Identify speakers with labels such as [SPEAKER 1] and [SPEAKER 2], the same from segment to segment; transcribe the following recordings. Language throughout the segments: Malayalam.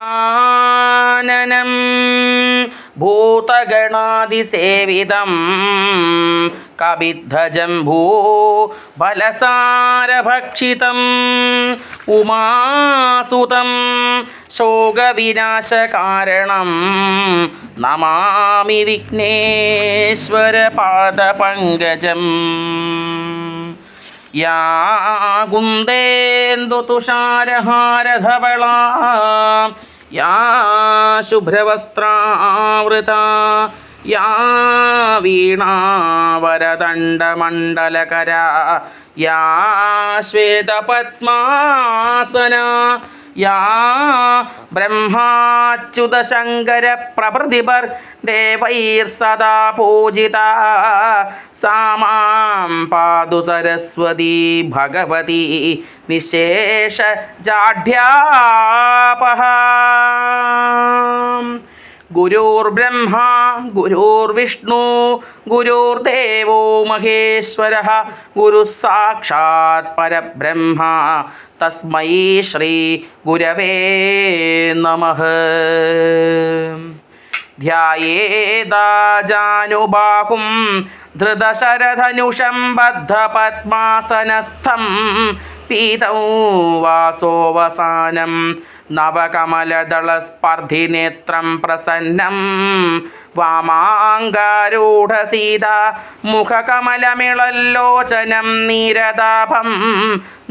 [SPEAKER 1] ആനനം ഭൂതഗണാതിസേവിതം കബിദ്ധജംഭൂ ബലസാരഭക്ഷിതം ഉമാസുതം ശോകവിനാശകാരണം നമാമി വിഘ്നേശ്വരപാദപങ്കജം. യാ കുന്ദേന്ദുതുഷാരഹാരധവളാ യാ ശുഭ്രവസ്ത്രാവൃതാ യാ വീണാവരദണ്ഡമണ്ഡലകരാ യാ ശ്വേതപദ്മാസനാ യാ ബ്രഹ്മാച്യുതശങ്കരപ്രഭൃതിഭർ ദേവൈർസദാ പൂജിതാ സാ മാം പാതു സരസ്വതി ഭഗവതി നിശേഷജാഢ്യാപഹാ. ഗുരുർബ്രഹ്മാ ഗുരുർവിഷ്ണു ഗുരുർദേവോ മഹേശ്വരഃ ഗുരുഃ സാക്ഷാത് പരബ്രഹ്മ തസ്മൈ ശ്രീ ഗുരവേ നമഃ. ധ്യായേദാജാനുബാഹും ധൃതശരധനുഷം ബദ്ധപദ്മാസനസ്ഥം പീതൗ വാസോവസാനം നവകമലദളസ്പർദ്ധിനേത്രം പ്രസന്നം വാമാങ്കാരൂഢസീതാ മുഖകമലമിളല്ലോചനം നീരതാഭം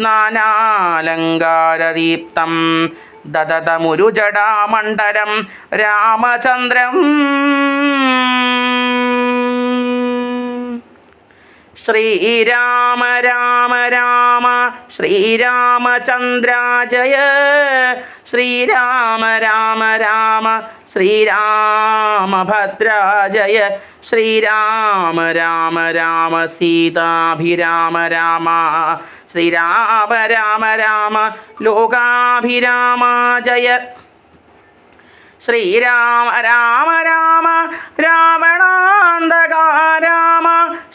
[SPEAKER 1] നാനാലങ്കാരദീപ്തം ദദതമുരുജടാമണ്ഡലം രാമചന്ദ്രം. ശ്രീരാമ രാമ രാമ ശ്രീരാമചന്ദ്ര ജയ ശ്രീരാമ രാമ രാമ ശ്രീരാമഭദ്ര ജയ ശ്രീരാമ രാമ രാമ സീതാഭിരാമ രാമ ശ്രീരാമ രാമ രാമ ലോകാഭിരാമ ജയ ശ്രീരാമ രാമ രാമ രാവണാന്തകാ രാമ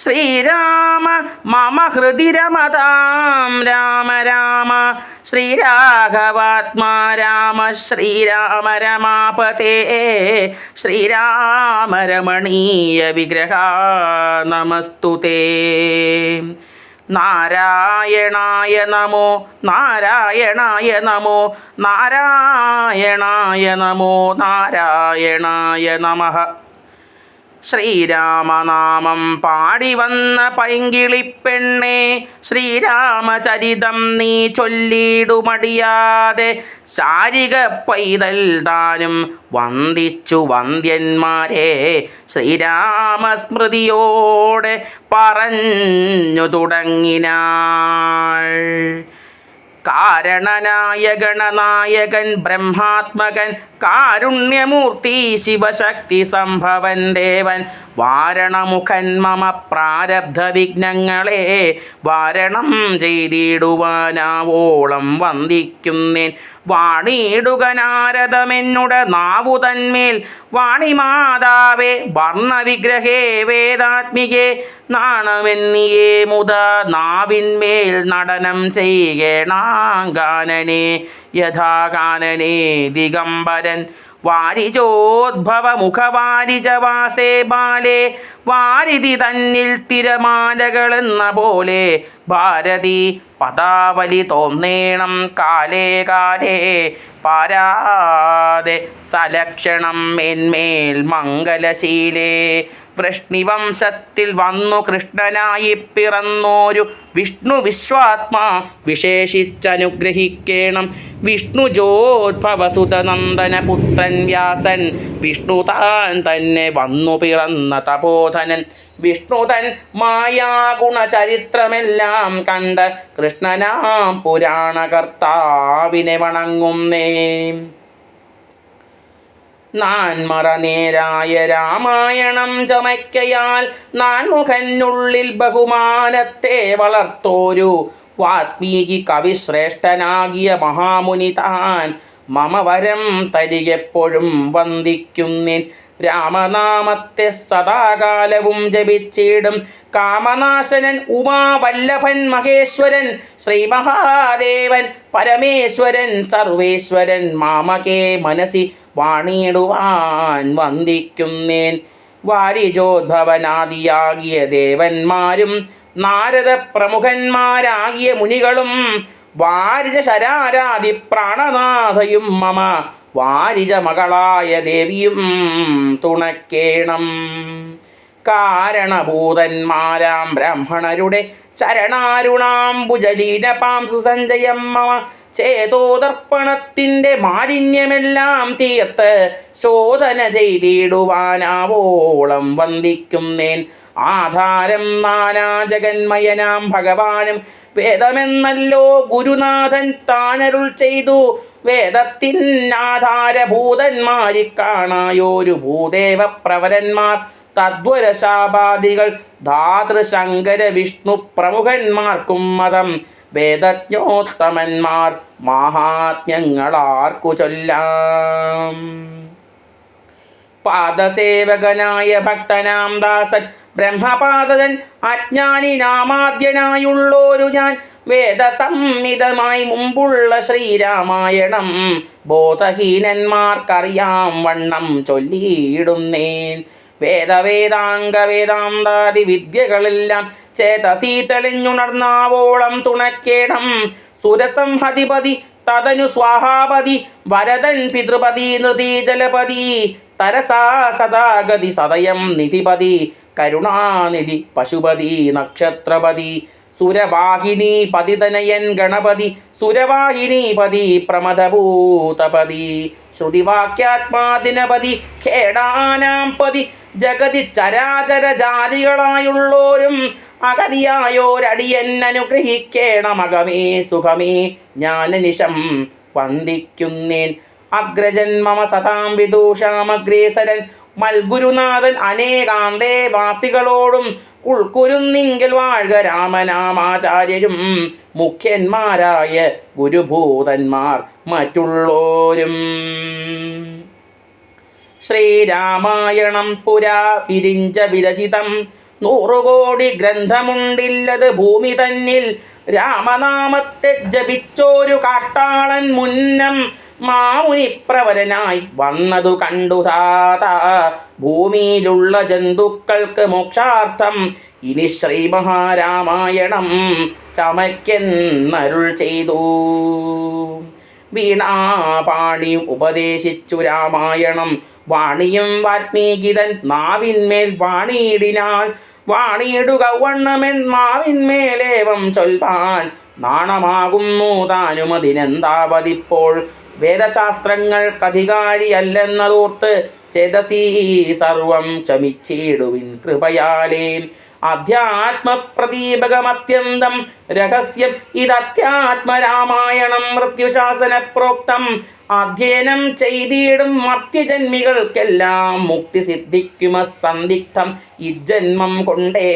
[SPEAKER 1] ശ്രീരാമ മമ ഹൃദി രമതാം രാമ രാമ ശ്രീരാഘവാത്മാ രാമ ശ്രീരാമ രമാപതേ ശ്രീരാമ രമണീയ വിഗ്രഹ നമസ്തുതേ. നാരായണായ നമോ നാരായണായ നമോ നാരായണായ നമോ നാരായണായ നമഃ. ശ്രീരാമനാമം പാടി വന്ന പൈങ്കിളിപ്പെണ്ണേ ശ്രീരാമചരിതം നീ ചൊല്ലിടുമടിയാതെ ശാരിക പൈതൽ താനും വന്ദിച്ചു വന്ദ്യന്മാരെ ശ്രീരാമസ്മൃതിയോടെ പറഞ്ഞു തുടങ്ങിനാൾ. കാരണനായ ഗണനായകൻ ബ്രഹ്മാത്മകൻ കാരുണ്യമൂർത്തി ശിവശക്തി സംഭവൻ ദേവൻ വാരണമുഖൻ മമ പ്രാരബ്ധ വിഘ്നങ്ങളെ വാരണം ചെയ്തിടുവാനാവോളം വന്ദിക്കുന്നേൻ. വാണിയിടുക നാരദമെന്നുടെ നാവു തന്മേൽ വാണിമാതാവേ വർണ്ണവിഗ്രഹേ വേദാത്മികേ നാണമെന്നിയേ മുത നാവിന്മേൽ നടനം ചെയ്യണാങ്കാനനെ യഥാകാനനെ ദിഗംബരൻ വാരിജോദ്ഭവ മുഖവാരിജവാസേ ബാലേ വാരിധി തന്നിൽ തിരമാലകളെന്ന പോലെ ഭാരതി പദാവലി തോന്നേണം കാലേ കാലേ പാരാതെ സലക്ഷണം എന്മേൽ മംഗലശീലേ. വൃഷ്ണിവംശത്തിൽ വന്നു കൃഷ്ണനായി പിറന്നോരു വിഷ്ണു വിശ്വാത്മാ വിശേഷിച്ചനുഗ്രഹിക്കേണം. വിഷ്ണുജോദ്ഭവസുതനന്ദന പുത്രൻ വ്യാസൻ വിഷ്ണു താൻ തന്നെ വന്നു പിറന്ന തപോധനൻ വിഷ്ണുതൻ മായാഗുണചരിത്രമെല്ലാം കണ്ട് കൃഷ്ണനാം പുരാണകർത്താവിനെ വണങ്ങുന്നേ. നാൻമറനേരായ രാമായണം ചമയ്ക്കയാൽ നാൻമുഖനുള്ളിൽ ബഹുമാനത്തെ വളർത്തോരു വാത്മീകി കവിശ്രേഷ്ഠനാകിയ മഹാമുനി താൻ മമ വരം തരികെപ്പോഴും വന്ദിക്കുന്നേൻ. രാമനാമത്തെ സദാകാലവും ജപിച്ചിടും കാമനാശനൻ ഉമാവല്ലഭൻ മഹേശ്വരൻ ശ്രീ മഹാദേവൻ പരമേശ്വരൻ സർവേശ്വരൻ മാമകേ മനസി വാണിടുവാൻ വന്ദിക്കുന്നേൻ. വാരിജോദ്ഭവനാദിയാകിയ ദേവന്മാരും നാരദ പ്രമുഖന്മാരാകിയ മുനികളും വാരിജ ശരാരാദി പ്രാണനാഥയും മമ വാരിജ മകളായ ദേവിയും തുണക്കേണം. കാരണഭൂതന്മാരാം ബ്രാഹ്മണരുടെ ചരണാരുണാംബുജലീനപാം സുസഞ്ജയം മമ ചേതോദർപ്പണത്തിൻ്റെ മാലിന്യമെല്ലാം തീർത്ത് ശോധന ചെയ്തിടുവാനാവോളം വന്ദിക്കുന്നേൻ. ആധാരം നാനാ ജഗന്മയനാം ഭഗവാനും വേദമെന്നല്ലോ ഗുരുനാഥൻ താനരുൾ ചെയ്തു. വേദത്തിനാധാരഭൂതന്മാരി കാണായോരു ഭൂദേവ പ്രവരന്മാർ തദ്വരശാപാദികൾ ധാതൃശങ്കര വിഷ്ണു പ്രമുഖന്മാർക്കും മതം വേദജ്ഞോത്തമന്മാർ മാഹാത്മ്യങ്ങളാർക്കു ചൊല്ലാം. പാദസേവകനായ ഭക്തനാം ദാസൻ ബ്രഹ്മപാദൻ അജ്ഞാനി നാമാദ്യനായുള്ളോരു ഞാൻ വേദസംഹിതമായി മുമ്പുള്ള ശ്രീരാമായണം ബോധഹീനന്മാർക്കറിയാം വണ്ണം ചൊല്ലിയിടുന്നേൻ. വേദവേദാംഗ വേദാന്താദി വിദ്യകളെല്ലാം ചേതസീ തെളിഞ്ഞുണർന്നാവോളം തുണക്കേണം. സുരസംഹതിപതി തദനു സ്വാഹാപതി വരദൻ പിതൃപതി നൃതി ജലപതി തരസാ സദാഗതി സദയം നിധിപതി കരുണാനിധി പശുപതി നക്ഷത്രപതി സുരവാഹിനി പതിതനയൻ ഗണപതി സുരവാഹിനീപതി പ്രമദഭൂതപതി ശ്രുതിവാക്യാത്മാദിനപതി ഖേടാനാം പതി ജഗതി ചരാചര ജാതികളായുള്ളോരും അഗതിയായോരടിയൻ അനുഗ്രഹിക്കേണമകമേ സുഖമേ ജ്ഞാനനിശം വന്ദിക്കുന്നേൻ. അഗ്രജൻ മമ സതാം വിദൂഷാമഗ്രേസരൻ മൽഗുരുനാഥൻ അനേകാന്തേ വാസികളോടും ഉൾക്കുരുന്നിങ്കിൽ വാഴ്ക രാമനാമാചാര്യരും മുഖ്യന്മാരായ ഗുരുഭൂതന്മാർ മറ്റുള്ളോരും. ശ്രീരാമായണം പുരാ വിരിഞ്ച വിരചിതം 100 കോടി ഗ്രന്ഥമുണ്ടില്ലത് ഭൂമി തന്നിൽ. രാമനാമത്തെ ജപിച്ചോരു കാട്ടാളൻ മുന്നം മാമുനിപ്രവരനായി വന്നതു കണ്ടു താത. ഭൂമിയിലുള്ള ജന്തുക്കൾക്ക് മോക്ഷാർത്ഥം ഇനി ശ്രീ മഹാരാമായണം ചമയ്ക്കെന്നരുൾ ചെയ്തു. വീണാപാണി ഉപദേശിച്ചു രാമായണം വാണിയും വാൽമീകിതൻ നാവിന്മേൽ വാണിയിടിനാൾ. വാണിയിടുക വണ്ണമെൻ നാവിന്മേലേവം ചൊൽവാൻ നാണമാകുന്നു താനും അതിനെന്താവതിപ്പോൾ. വേദശാസ്ത്രങ്ങൾക്കധികാരിയല്ലെന്നതോർത്ത് ചേതസീ സർവം ക്ഷമിച്ചിടുവിൻ കൃപയാലേ. അധ്യാത്മപ്രദീപകമത്യന്തം രഹസ്യം ഇതധ്യാത്മരാമായണം മൃത്യുശാസന പ്രോക്തം. അധ്യയനം ചെയ്തിടും മർത്യജന്മികൾക്കെല്ലാം മുക്തി സിദ്ധിക്കുമ സന്ദിഗ്ധം ഇജ്ജന്മം കൊണ്ടേ.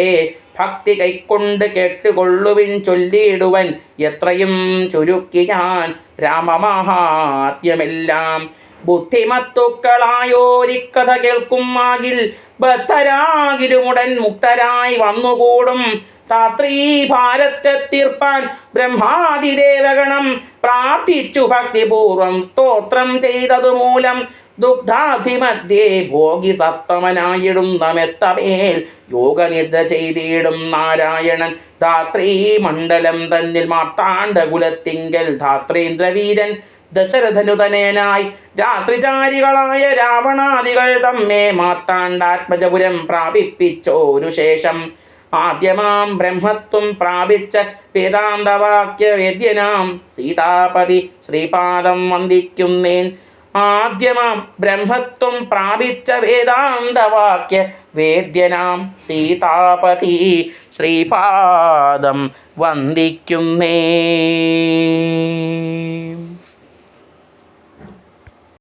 [SPEAKER 1] ഭക്തി കൈക്കൊണ്ട് കേട്ടുകൊള്ളുവിൻ ചൊല്ലിയിടുവൻ എത്രയും ചുരുക്കി ഞാൻ രാമമാഹാത്മ്യമെല്ലാം. ബുദ്ധിമത്തുക്കളായോരിക്കഥ കേൾക്കുമാകിൽ ബദ്ധരാകിരുമുടൻ മുക്തരായി വന്നുകൂടും. താത്രീ ഭാരത്തെ തീർപ്പാൻ ബ്രഹ്മാതിദേവഗണം പ്രാർത്ഥിച്ചു ഭക്തിപൂർവം സ്തോത്രം ചെയ്തതുമൂലം. ദുഗ്ധാധിമധ്യേ ഭോഗി സപ്തമനായിടുന്ന മെത്തമേൽ യോഗനിദ്ര ചെയ്തിടും നാരായണൻ. ധാത്രീ മണ്ഡലം തന്നിൽ മാർത്താണ്ഡകുലത്തിങ്കൽ ധാത്രീന്ദ്രവീരൻ ദശരഥനുതനേനായി രാത്രിചാരികളായ രാവണാദികൾ തമ്മേ മാർത്താണ്ഡാത്മജപുരം പ്രാപിപ്പിച്ചോരു ശേഷം ആദ്യമാം ബ്രഹ്മത്വം പ്രാപിച്ച വേദാന്തവാക്യ വേദ്യനാം സീതാപതി ശ്രീപാദം വന്ദിക്കുന്നേൻ. ആദ്യമാം ബ്രഹ്മത്വം പ്രാപിച്ച വേദാന്തവാക്യ വേദ്യനാം സീതാപതി ശ്രീപാദം വന്ദിക്കുന്നേൻ.